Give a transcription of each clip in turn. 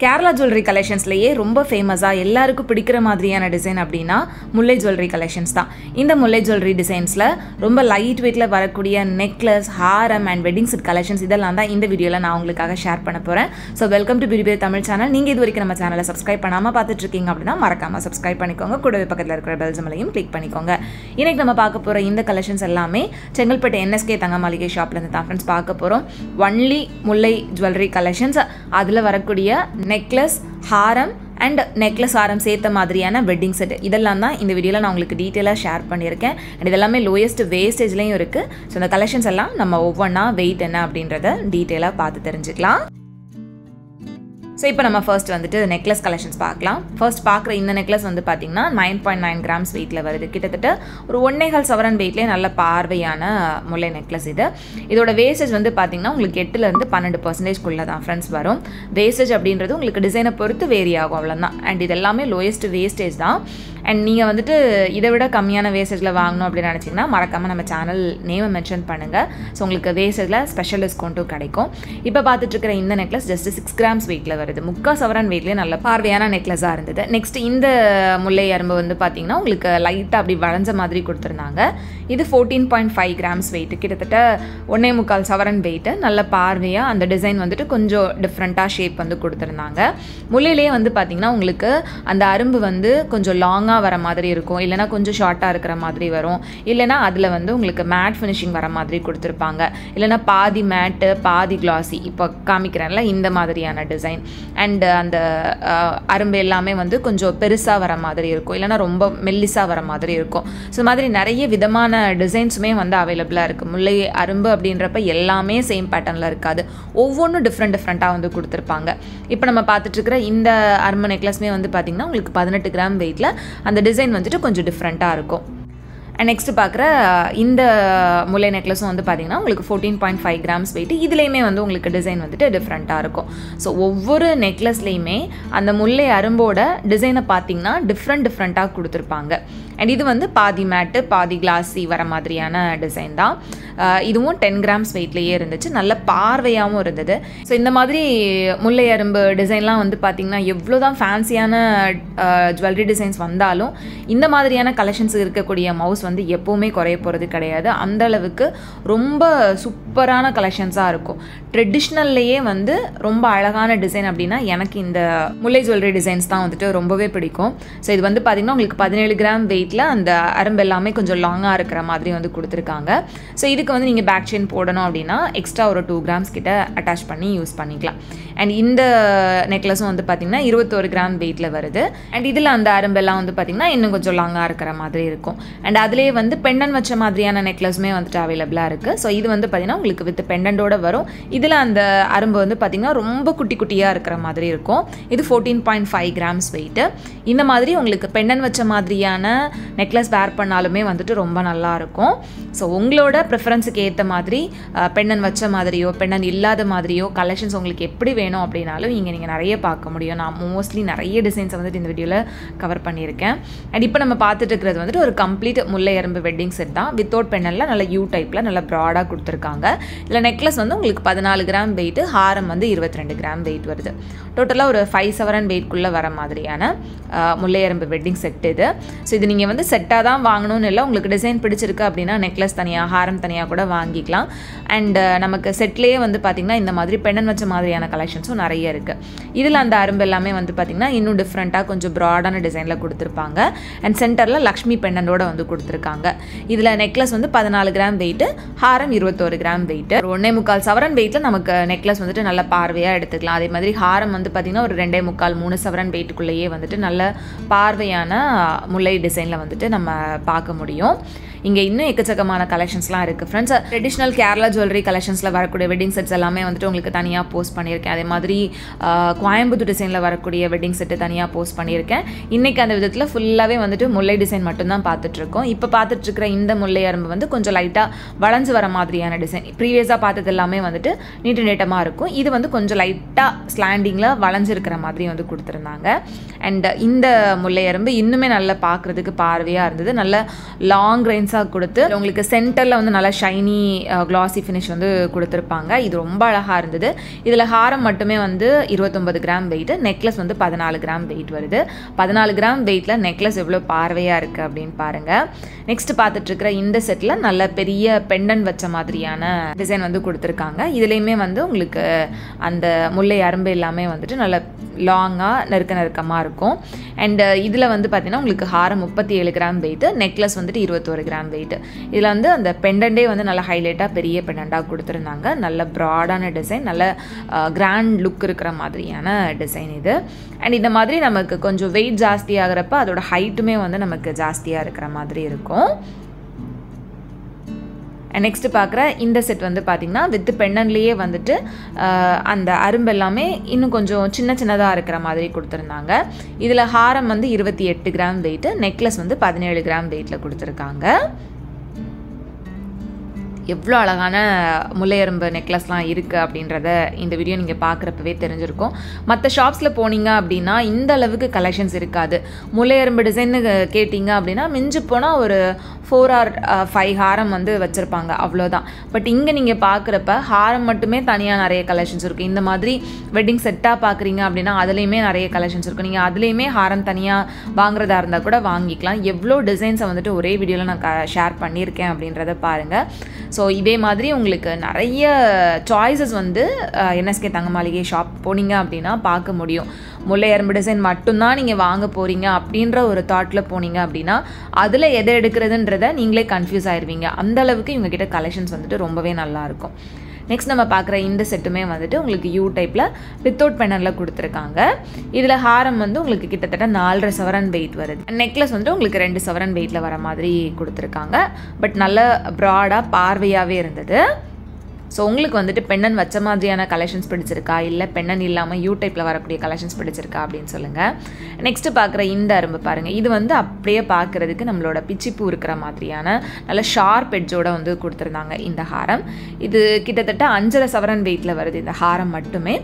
Kerala jewellery கலெக்ஷன்ஸ்லேயே ரொம்ப ஃபேமஸாக எல்லாருக்கும் பிடிக்கிற மாதிரியான டிசைன் அப்படின்னா முல்லை ஜுவல்லரி கலெக்ஷன்ஸ் தான். இந்த முல்லை ஜுவல்லரி டிசைன்ஸில் ரொம்ப லைட் வெயிட்டில் வரக்கூடிய necklace, Haram and wedding set collections இதெல்லாம் தான் இந்த வீடியோவில் நான் உங்களுக்காக ஷேர் பண்ண போகிறேன். So welcome to beauty Tamil channel. நீங்கள் இது வரைக்கும் நம்ம சேனலை சப்ஸ்கிரைப் பண்ணாமல் பார்த்துட்ருக்கீங்க அப்படின்னா மறக்காமல் சப்ஸ்கிரைப் பண்ணிக்கோங்க. கூடவே பக்கத்தில் இருக்கிற பெல் சிம்பலையும் கிளிக் பண்ணிக்கோங்க. இன்றைக்கி நம்ம பார்க்க போகிற இந்த கலெக்ஷன்ஸ் எல்லாமே செங்கல்பட்டு NSK தங்க மாளிகை ஷாப்லேருந்து தான் ஃப்ரெண்ட்ஸ் பார்க்க போகிறோம். ஒன்லி முல்லை ஜுவல்லரி கலெக்ஷன்ஸ், அதில் வரக்கூடிய நெக்லஸ், ஹாரம் அண்ட் நெக்லஸ் ஹாரம் சேர்த்த மாதிரியான வெட்டிங் செட் இதெல்லாம் தான் இந்த வீடியோவில் நான் உங்களுக்கு டீட்டெயிலாக ஷேர் பண்ணியிருக்கேன். அண்ட் இதெல்லாமே லோயஸ்ட் வேஸ்டேஜ்லேயும் இருக்குது. ஸோ இந்த கலெக்ஷன்ஸ் எல்லாம் நம்ம ஒவ்வொன்றா வெயிட் என்ன அப்படின்றத டீட்டெயிலாக பார்த்து தெரிஞ்சுக்கலாம். ஸோ இப்போ நம்ம ஃபர்ஸ்ட் வந்துட்டு நெக்லஸ் கலெக்ஷன்ஸ் பார்க்கலாம். ஃபர்ஸ்ட் பார்க்குற இந்த நெக்லஸ் வந்து பார்த்தீங்கன்னா 9.9 கிராம்ஸ் வெயிட்டில் வருது. கிட்டத்தட்ட ஒரு 1.25 சவரன் வெயிட்லேயே நல்ல பார்வையான முல்லை நெக்லஸ் இது. இதோட வேஸ்டேஜ் வந்து பார்த்தீங்கன்னா உங்களுக்கு 8% 12% தான் ஃப்ரெண்ட்ஸ் வரும். வேஸ்டேஜ் அப்படின்றது உங்களுக்கு டிசைனை பொறுத்து வேரி ஆகும், அவ்வளோதான். அண்ட் இது எல்லாமே லோயஸ்ட் வேஸ்டேஜ் தான். அண்ட் நீங்கள் வந்துட்டு இதை விட கம்மியான வேஸ்டேஜில் வாங்கணும் அப்படின்னு நினச்சிங்கன்னா மறக்காமல் நம்ம சேனல் நேமை மென்ஷன் பண்ணுங்கள். ஸோ உங்களுக்கு வேஸ்டேஜில் ஸ்பெஷல் டிஸ்கவுண்ட்டும் கிடைக்கும். இப்போ பார்த்துட்ருக்கிற இந்த நெக்லஸ் ஜஸ்ட் 6 கிராம்ஸ் வெயிட்டில் வருது. 3/4 சவரன் வெயிட்லேயே நல்ல பார்வையான நெக்லஸாக இருந்தது. நெக்ஸ்ட் இந்த முல்லை அரும்பு வந்து பார்த்தீங்கன்னா உங்களுக்கு லைட்டாக அப்படி வளைஞ்ச மாதிரி கொடுத்துருந்தாங்க. இது 14.5 கிராம்ஸ் வெயிட், கிட்டத்தட்ட 1.25 சவரன் வெயிட்டு. நல்ல பார்வையாக அந்த டிசைன் வந்துட்டு கொஞ்சம் டிஃப்ரெண்ட்டாக ஷேப் வந்து கொடுத்துருந்தாங்க. முல்லையிலே வந்து பார்த்தீங்கன்னா உங்களுக்கு அந்த அரும்பு வந்து கொஞ்சம் லாங்காக வர மாதிரி இருக்கும், இல்லைனா கொஞ்சம் ஷார்ட்டாக இருக்கிற மாதிரி வரும், இல்லைனா அதில் வந்து உங்களுக்கு மேட் ஃபினிஷிங் வர மாதிரி கொடுத்துருப்பாங்க, இல்லைனா பாதி மேட்டு பாதி கிளாஸி. இப்போ காமிக்கிறேன்ல இந்த மாதிரியான டிசைன். அண்டு அந்த அரும்பு எல்லாமே வந்து கொஞ்சம் பெருசாக வர மாதிரி இருக்கும், இல்லைனா ரொம்ப மெல்லிஸாக வர மாதிரி இருக்கும். ஸோ மாதிரி நிறைய விதமான டிசைன்ஸுமே வந்து அவைலபிளாக இருக்குது. முல்லை அரும்பு அப்படின்றப்ப எல்லாமே சேம் பேட்டர்னில் இருக்காது, ஒவ்வொன்றும் டிஃப்ரெண்ட்டாக வந்து கொடுத்துருப்பாங்க. இப்போ நம்ம பார்த்துட்ருக்கிற இந்த அரும்பு நெக்லஸ்மே வந்து பார்த்திங்கன்னா உங்களுக்கு 18 கிராம் வெயிட்டில் அந்த டிசைன் வந்துட்டு கொஞ்சம் டிஃப்ரெண்ட்டாக இருக்கும். அண்ட் நெக்ஸ்ட் பார்க்குற இந்த முல்லை நெக்லஸும் வந்து பார்த்திங்கன்னா உங்களுக்கு 14.5 கிராம்ஸ் வெயிட். இதுலேயுமே வந்து உங்களுக்கு டிசைன் வந்துட்டு டிஃப்ரெண்ட்டாக இருக்கும். ஸோ ஒவ்வொரு நெக்லஸ்லேயுமே அந்த முல்லை அரும்போட டிசைனை பார்த்திங்கன்னா டிஃப்ரெண்ட்டாக கொடுத்துருப்பாங்க. அண்ட் இது வந்து பாதி மேட்டு பாதி கிளாஸி வர மாதிரியான டிசைன் தான். இதுவும் 10 கிராம்ஸ் வெயிட்லேயே இருந்துச்சு, நல்ல பார்வையாகவும் இருந்தது. ஸோ இந்த மாதிரி முல்லை அரும்பு டிசைன்லாம் வந்து பார்த்திங்கன்னா எவ்வளோ தான் ஃபேன்சியான ஜுவல்லரி டிசைன்ஸ் வந்தாலும் இந்த மாதிரியான கலெக்ஷன்ஸ் இருக்கக்கூடிய மவுஸ் வந்து எப்போவுமே குறைய போகிறது கிடையாது. அந்தளவுக்கு ரொம்ப சூப்பரான கலெக்ஷன்ஸாக இருக்கும். ட்ரெடிஷ்னல்லையே வந்து ரொம்ப அழகான டிசைன் அப்படின்னா எனக்கு இந்த முல்லை ஜுவல்லரி டிசைன்ஸ் தான் வந்துட்டு ரொம்பவே பிடிக்கும். ஸோ இது வந்து பார்த்திங்கன்னா உங்களுக்கு 17 கிராம் வெயிட்டில் அந்த அரும்பு எல்லாமே கொஞ்சம் லாங்காக இருக்கிற மாதிரி வந்து கொடுத்துருக்காங்க. ஸோ இதுக்கு வந்து நீங்கள் பேக் செயின் போடணும் அப்படின்னா எக்ஸ்ட்ரா ஒரு 2 கிராம்ஸ் கிட்ட அட்டாச் பண்ணி யூஸ் பண்ணிக்கலாம். அண்ட் இந்த நெக்லஸும் வந்து பார்த்திங்கன்னா 21 கிராம் வெயிட்டில் வருது. அண்ட் இதில் அந்த அரும்பெல்லாம் வந்து பார்த்திங்கன்னா இன்னும் கொஞ்சம் லாங்காக இருக்கிற மாதிரி இருக்கும். அண்ட் அதிலே வந்து பெண்டன் வச்ச மாதிரியான நெக்லஸுமே வந்துட்டு அவைலபிளாக இருக்குது. ஸோ இது வந்து பார்த்திங்கன்னா உங்களுக்கு வித் பெண்டண்டோடு வரும். இதில் அந்த அரும்பு வந்து பார்த்திங்கன்னா ரொம்ப குட்டியாக இருக்கிற மாதிரி இருக்கும். இது 14.5 கிராம்ஸ் வெயிட்டு. இந்த மாதிரி உங்களுக்கு பெண்டன் வச்ச மாதிரியான நெக்லஸ் வேர் பண்ணாலுமே வந்துட்டு ரொம்ப நல்லாயிருக்கும். ஸோ உங்களோட ப்ரிஃபரன்ஸுக்கு ஏற்ற மாதிரி பெண்டன் வச்ச மாதிரியோ பெண்டன் இல்லாத மாதிரியோ கலெக்ஷன்ஸ் உங்களுக்கு எப்படி வேணும் அப்படின்னாலும் இங்கே நீங்கள் நிறைய பார்க்க முடியும். நான் மோஸ்ட்லி நிறைய டிசைன்ஸை வந்துட்டு இந்த வீடியோவில் கவர் பண்ணியிருக்கேன். அண்ட் இப்போ நம்ம பார்த்துட்டு இருக்கிறது வந்துட்டு ஒரு கம்ப்ளீட் முல்லை அரும்பு வெட்டிங் செட் தான். வித்தவுட் பெண்ணனில் நல்ல யூ டைப்பில் நல்ல ப்ராடாக கொடுத்துருக்காங்க. இதில் நெக்லஸ் வந்து உங்களுக்கு 14 கிராம் வெயிட்டு, ஹாரம் வந்து 22 கிராம் வெயிட் வருது. டோட்டலாக ஒரு 5 சவரன் வெயிட்குள்ளே வர மாதிரியான முல்லை அரும்பு வெட்டிங் செட் இது. ஸோ இது நீங்கள் வந்து செட்டாக தான் வாங்கணும்னு இல்லை, உங்களுக்கு டிசைன் பிடிச்சிருக்கு அப்படின்னா நெக்லஸ் தனியாக ஹாரம் தனியாக கூட வாங்கிக்கலாம். அண்ட் நமக்கு செட்லேயே வந்து பார்த்திங்கன்னா இந்த மாதிரி பெண்ணன் வச்ச மாதிரியான கலெக்ஷன்ஸும் நிறைய இருக்குது. இதில் அந்த அரும்பு எல்லாமே வந்து பார்த்திங்கன்னா இன்னும் டிஃப்ரெண்ட்டாக கொஞ்சம் ப்ராடான டிசைனில் கொடுத்துருப்பாங்க. அண்ட் சென்டரில் லக்ஷ்மி பெண்ணனோட வந்து கொடுத்துருக்காங்க. இதில் நெக்லஸ் வந்து 14 கிராம் வெயிட்டு, ஹாரம் 21 கிராம் வெயிட்டு. 1.25 சவரன் வெயிட்டில் நமக்கு நெக்லஸ் வந்துட்டு நல்ல பார்வையாக எடுத்துக்கலாம். அதே மாதிரி ஹாரம் வந்து பார்த்திங்கன்னா ஒரு 2.25 3 சவரன் வெயிட்டுக்குள்ளேயே வந்துட்டு நல்ல பார்வையான முல்லை டிசைனில் வந்துட்டு நம்ம பார்க்க முடியும். இங்கே இன்னும் எக்கச்சக்கமான கலெக்ஷன்ஸ்லாம் இருக்குது ஃப்ரெண்ட்ஸ். ட்ரெடிஷ்னல் கேரளா ஜுவல்லரி கலெக்ஷன்ஸில் வரக்கூடிய வெட்டிங் செட்ஸ் எல்லாமே வந்துட்டு உங்களுக்கு தனியாக போஸ்ட் பண்ணியிருக்கேன். அதே மாதிரி கோயம்புத்தூர் டிசைனில் வரக்கூடிய வெட்டிங் செட்டு தனியாக போஸ்ட் பண்ணியிருக்கேன். இன்றைக்கி அந்த விதத்தில் ஃபுல்லாகவே வந்துட்டு முல்லை டிசைன் மட்டும்தான் பார்த்துட்ருக்கோம். இப்போ பார்த்துட்ருக்கிற இந்த முல்லை அரும்பு வந்து கொஞ்சம் லைட்டாக வளைஞ்சு வர மாதிரியான டிசைன். ப்ரீவியஸாக பார்த்தது எல்லாமே வந்துட்டு நீட்டமாக இருக்கும். இது வந்து கொஞ்சம் லைட்டாக ஸ்லாண்டிங்கில் வளைஞ்சிருக்கிற மாதிரி வந்து கொடுத்துருந்தாங்க. அண்ட் இந்த முல்லை அரும்பு இன்னுமே நல்லா பார்க்குறதுக்கு பார்வையாக இருந்தது. நல்ல லாங் கிரைன்ஸாக கொடுத்து உங்களுக்கு சென்டரில் வந்து நல்லா ஷைனி கிளாசி ஃபினிஷ் வந்து கொடுத்துருப்பாங்க. இது ரொம்ப அழகாக இருந்தது. இதில் ஹாரம் மட்டுமே வந்து 29 கிராம் வெயிட், நெக்லஸ் வந்து 14 கிராம் வெயிட் வருது. 14 கிராம் வெயிட்டில் நெக்லஸ் எவ்வளோ பார்வையாக இருக்குது அப்படின்னு பாருங்கள். நெக்ஸ்ட் பார்த்துட்ருக்கிற இந்த செட்டில் நல்ல பெரிய பெண்டன் வச்ச மாதிரியான டிசைன் வந்து கொடுத்துருக்காங்க. இதுலேயுமே வந்து உங்களுக்கு அந்த முல்லை அரும்பு எல்லாமே வந்துட்டு நல்ல லாங்காக நெருக்கமாக இருக்கும். அண்ட் இதில் வந்து பார்த்திங்கன்னா உங்களுக்கு ஹாரம் 37 கிராம் வெயிட்டு, நெக்லஸ் வந்துட்டு 21 கிராம் வெயிட்டு. இதில் வந்து அந்த பெண்டண்டே வந்து நல்ல ஹைலைட்டாக பெரிய பெண்டண்டாக கொடுத்துருந்தாங்க. நல்ல ப்ராடான டிசைன், நல்ல கிராண்ட் லுக் இருக்கிற மாதிரியான டிசைன் இது. அண்ட் இந்த மாதிரி நமக்கு கொஞ்சம் வெயிட் ஜாஸ்தி ஆகிறப்ப அதோட ஹைட்டுமே வந்து நமக்கு ஜாஸ்தியாக இருக்கிற மாதிரி இருக்கும். நெக்ஸ்ட்டு பார்க்குற இந்த செட் வந்து பார்த்திங்கன்னா வித் பெண்டன்லேயே வந்துட்டு அந்த அரும்பு எல்லாமே இன்னும் கொஞ்சம் சின்னதாக இருக்கிற மாதிரி கொடுத்துருந்தாங்க. இதில் ஹாரம் வந்து 28 கிராம் வெயிட்டு, நெக்லஸ் வந்து 17 கிராம் வெயிட்டில் கொடுத்துருக்காங்க. எவ்வளோ அழகான முல்லையரும்பு நெக்லஸ்லாம் இருக்குது அப்படின்றத இந்த வீடியோ நீங்கள் பார்க்குறப்பவே தெரிஞ்சிருக்கும். மற்ற ஷாப்ஸில் போனீங்க அப்படின்னா இந்த அளவுக்கு கலெக்ஷன்ஸ் இருக்காது. முல்லையரும்பு டிசைன்னு கேட்டிங்க அப்படின்னா மிஞ்சி போனால் ஒரு 4 or 5 ஹாரம் வந்து வச்சுருப்பாங்க, அவ்வளோதான். பட் இங்கே நீங்கள் பார்க்குறப்ப ஹாரம் மட்டுமே தனியாக நிறைய கலெக்ஷன்ஸ் இருக்குது. இந்த மாதிரி வெட்டிங் செட்டாக பார்க்குறீங்க அப்படின்னா அதுலேயுமே நிறைய கலெக்ஷன்ஸ் இருக்கும். நீங்கள் அதுலேயுமே ஹாரம் தனியாக வாங்குறதா இருந்தால் கூட வாங்கிக்கலாம். எவ்வளோ டிசைன்ஸை வந்துட்டு ஒரே வீடியோவில் நான் ஷேர் பண்ணியிருக்கேன் அப்படின்றத பாருங்கள். ஸோ இதே மாதிரி உங்களுக்கு நிறைய சாய்ஸஸ் வந்து என்எஸ்கே தங்க மாளிகை ஷாப் போனீங்க அப்படின்னா பார்க்க முடியும். முல்லை அரும்பு டிசைன் மட்டும்தான் நீங்கள் வாங்க போகிறீங்க அப்படின்ற ஒரு தாட்டில் போனீங்க அப்படின்னா அதில் எதை எடுக்கிறதுன்றதை நீங்களே கன்ஃபியூஸ் ஆயிடுவீங்க. அந்தளவுக்கு இவங்ககிட்ட கலெக்ஷன்ஸ் வந்துட்டு ரொம்பவே நல்லாயிருக்கும். நெக்ஸ்ட் நம்ம பார்க்குற இந்த செட்டுமே வந்துட்டு உங்களுக்கு யூ டைப்பில் வித்தவுட் பெண்டனில் கொடுத்துருக்காங்க. இதில் ஹாரம் வந்து உங்களுக்கு கிட்டத்தட்ட 4.5 சவரன் வெயிட் வருது. நெக்லஸ் வந்துட்டு உங்களுக்கு 2 சவரன் வெயிட்டில் வர மாதிரி கொடுத்துருக்காங்க. பட் நல்ல ப்ராடாக பார்வையாகவே இருந்தது. ஸோ உங்களுக்கு வந்துட்டு பெண்டன் வச்ச மாதிரியான கலெக்ஷன்ஸ் பிடிச்சிருக்கா, இல்லை பெண்டன் இல்லாமல் யூ டைப்பில் வரக்கூடிய கலெக்ஷன்ஸ் பிடிச்சிருக்கா அப்படின்னு சொல்லுங்கள். நெக்ஸ்ட்டு பார்க்குற இந்த அரும்பு பாருங்கள். இது வந்து அப்படியே பார்க்குறதுக்கு நம்மளோட பிச்சிப்பூ இருக்கிற மாதிரியான நல்ல ஷார்ப் எட்ஜோடு வந்து கொடுத்துருந்தாங்க இந்த ஹாரம். இது கிட்டத்தட்ட 5.5 சவரன் வெயிட்டில் வருது இந்த ஹாரம் மட்டுமே.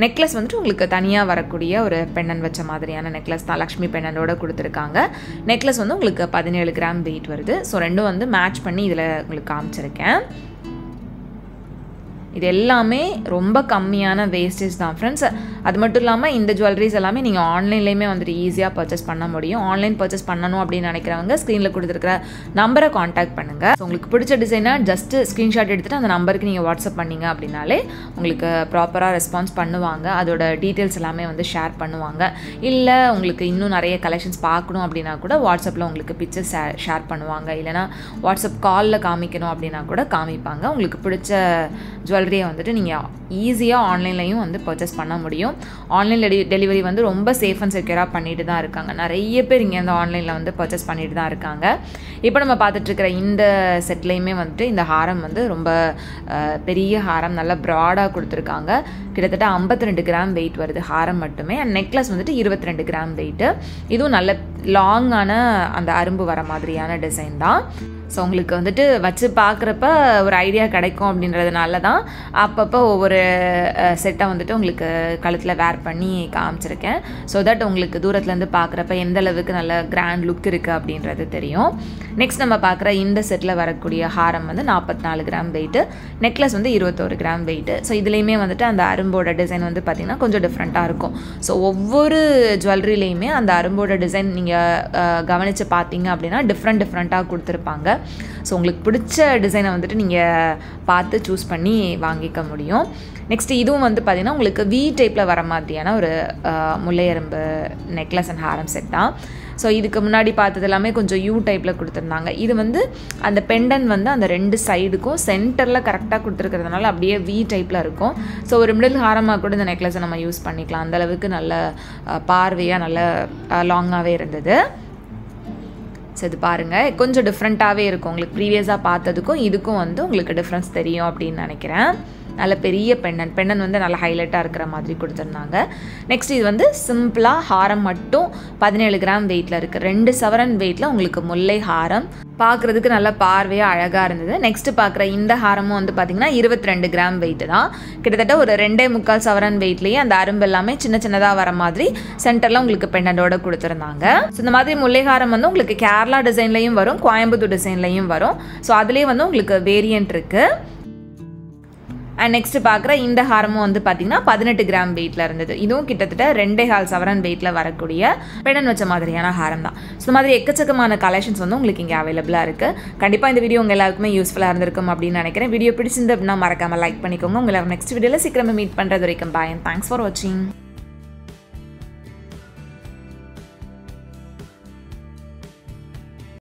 நெக்லஸ் வந்துட்டு உங்களுக்கு தனியாக வரக்கூடிய ஒரு பெண்டன் வச்ச மாதிரியான நெக்லஸ் தான், லக்ஷ்மி பெண்ணனோட கொடுத்துருக்காங்க. நெக்லஸ் வந்து உங்களுக்கு 17 கிராம் வெயிட் வருது. ஸோ ரெண்டும் வந்து மேட்ச் பண்ணி இதில் உங்களுக்கு காமிச்சிருக்கேன். இது எல்லாமே ரொம்ப கம்மியான வேஸ்டேஜ் தான் ஃப்ரெண்ட்ஸ். அது மட்டும் இல்லாமல் இந்த ஜுவல்லரிஸ் எல்லாமே நீங்கள் ஆன்லைன்லேயுமே வந்துட்டு ஈஸியாக பர்ச்சேஸ் பண்ண முடியும். ஆன்லைன் பர்ச்சேஸ் பண்ணணும் அப்படின்னு நினைக்கிறவங்க ஸ்க்ரீனில் கொடுத்துருக்கிற நம்பரை காண்டாக்ட் பண்ணுங்கள். ஸோ உங்களுக்கு பிடிச்ச டிசைனாக ஜஸ்ட்டு ஸ்க்ரீன்ஷாட் எடுத்துகிட்டு அந்த நம்பருக்கு நீங்கள் வாட்ஸ்அப் பண்ணிங்க அப்படின்னாலே உங்களுக்கு ப்ராப்பராக ரெஸ்பான்ஸ் பண்ணுவாங்க. அதோட டீட்டெயில்ஸ் எல்லாமே வந்து ஷேர் பண்ணுவாங்க. இல்லை உங்களுக்கு இன்னும் நிறைய கலெக்ஷன்ஸ் பார்க்கணும் அப்படின்னா கூட வாட்ஸ்அப்பில் உங்களுக்கு பிக்சர்ஸ் ஷேர் பண்ணுவாங்க. இல்லைனா வாட்ஸ்அப் காலில் காமிக்கணும் அப்படின்னா கூட காமிப்பாங்க. உங்களுக்கு பிடிச்ச ஜுவல்லரியை வந்துட்டு நீங்கள் ஈஸியாக ஆன்லைன்லையும் வந்து பர்ச்சேஸ் பண்ண முடியும். ஆன்லைன் டெலிவரி வந்து ரொம்ப சேஃப் அண்ட் செக்யூராக பண்ணிட்டு தான் இருக்காங்க. நிறைய பேர் இங்கே வந்து ஆன்லைனில் வந்து பர்ச்சேஸ் பண்ணிட்டு தான் இருக்காங்க. இப்போ நம்ம பார்த்துட்ருக்கிற இந்த செட்லேயுமே வந்துட்டு இந்த ஹாரம் வந்து ரொம்ப பெரிய ஹாரம், நல்லா ப்ராடாக கொடுத்துருக்காங்க. கிட்டத்தட்ட 52 கிராம் வெயிட் வருது ஹாரம் மட்டுமே. அண்ட் நெக்லஸ் வந்துட்டு 22 கிராம் வெயிட்டு. இதுவும் நல்ல லாங்கான அந்த அரும்பு வர மாதிரியான டிசைன் தான். ஸோ உங்களுக்கு வந்துட்டு வச்சு பார்க்குறப்ப ஒரு ஐடியா கிடைக்கும் அப்படின்றதுனால தான் அப்பப்போ ஒவ்வொரு செட்டை வந்துட்டு உங்களுக்கு கழுத்தில் வேர் பண்ணி காமிச்சிருக்கேன். ஸோ தட் உங்களுக்கு தூரத்துலேருந்து பார்க்குறப்ப எந்த அளவுக்கு நல்ல கிராண்ட் லுக் இருக்குது அப்படின்றது தெரியும். நெக்ஸ்ட் நம்ம பார்க்குற இந்த செட்டில் வரக்கூடிய ஹாரம் வந்து 44 கிராம் வெயிட்டு, நெக்லஸ் வந்து 21 கிராம் வெயிட்டு. ஸோ இதுலேயுமே வந்துட்டு அந்த அரும்போட டிசைன் வந்து பார்த்திங்கன்னா கொஞ்சம் டிஃப்ரெண்ட்டாக இருக்கும். ஸோ ஒவ்வொரு ஜுவல்லரிலையுமே அந்த அரும்போட டிசைன் நீங்கள் கவனித்து பார்த்தீங்க அப்படின்னா டிஃப்ரெண்ட்டாக கொடுத்துருப்பாங்க. ஸோ உங்களுக்கு பிடிச்ச டிசைனை வந்துட்டு நீங்கள் பார்த்து சூஸ் பண்ணி வாங்கிக்க முடியும். நெக்ஸ்ட்டு இதுவும் வந்து பார்த்திங்கன்னா உங்களுக்கு வி டைப்பில் வர மாதிரியான ஒரு முல்லையரும்பு நெக்லஸ் அண்ட் ஹாரம் செட் தான். ஸோ இதுக்கு முன்னாடி பார்த்தது எல்லாமே கொஞ்சம் யூ டைப்பில் கொடுத்துருந்தாங்க. இது வந்து அந்த பெண்டன் வந்து அந்த 2 சைடுக்கும் சென்டரில் கரெக்டாக கொடுத்துருக்கிறதுனால அப்படியே வி டைப்பில் இருக்கும். ஸோ ஒரு மிடில் ஹாரமாக கூட இந்த நெக்லஸை நம்ம யூஸ் பண்ணிக்கலாம். அந்தளவுக்கு நல்ல பார்வையாக நல்ல லாங்காகவே இருந்தது. ஸோ இது பாருங்கள், கொஞ்சம் டிஃப்ரெண்ட்டாகவே இருக்கும். உங்களுக்கு ப்ரீவியஸாக பார்த்ததுக்கும் இதுக்கும் வந்து உங்களுக்கு டிஃப்ரென்ஸ் தெரியும் அப்படின்னு நினைக்கிறேன். நல்ல பெரிய பெண்டன் வந்து நல்ல ஹைலைட்டாக இருக்கிற மாதிரி கொடுத்துருந்தாங்க. நெக்ஸ்ட் இது வந்து சிம்பிளாக ஹாரம் மட்டும் 17 கிராம் வெயிட்டில் இருக்குது. 2 சவரன் வெயிட்டில் உங்களுக்கு முல்லை ஹாரம் பார்க்குறதுக்கு நல்லா பார்வையாக அழகாக இருந்தது. நெக்ஸ்ட்டு பார்க்குற இந்த ஹாரமும் வந்து பார்த்திங்கன்னா 22 கிராம் வெயிட்டு தான். கிட்டத்தட்ட ஒரு 2.25 சவரன் வெயிட்லேயே அந்த அரும்பு எல்லாமே சின்ன சின்னதாக வர மாதிரி சென்டரில் உங்களுக்கு பெண்டோட கொடுத்துருந்தாங்க. ஸோ இந்த மாதிரி முல்லை ஹாரம் வந்து உங்களுக்கு கேரளா டிசைன்லையும் வரும், கோயம்புத்தூர் டிசைன்லையும் வரும். ஸோ அதுலேயே வந்து உங்களுக்கு வேரியன்ட் இருக்குது. அண்ட் நெக்ஸ்ட் பார்க்குற இந்த ஹாரமும் வந்து பார்த்திங்கன்னா 18 கிராம் வெயிட்டில் இருந்தது. இதுவும் கிட்டத்தட்ட 2.25 சவரன் வெயிட்டில் வரக்கூடிய பெண்டன் வச்ச மாதிரியான ஹாரம் தான். ஸோ இந்த மாதிரி எக்கச்சக்கமான கலெக்ஷன்ஸ் வந்து உங்களுக்கு இங்கே அவைலபிளாக இருக்குது. கண்டிப்பாக இந்த வீடியோ உங்கள் எல்லாருக்குமே யூஸ்ஃபுல்லாக இருந்திருக்கும் அப்படின்னு நினைக்கிறேன். வீடியோ பிடிச்சிருந்து அப்படின்னா மறக்காமல் லைக் பண்ணிக்கோங்க. உங்களை நெக்ஸ்ட் வீடியோவில் சீக்கிரமாக மீட் பண்ணுறது வரைக்கும் பாய். தேங்க்ஸ் ஃபார் வாட்சிங்.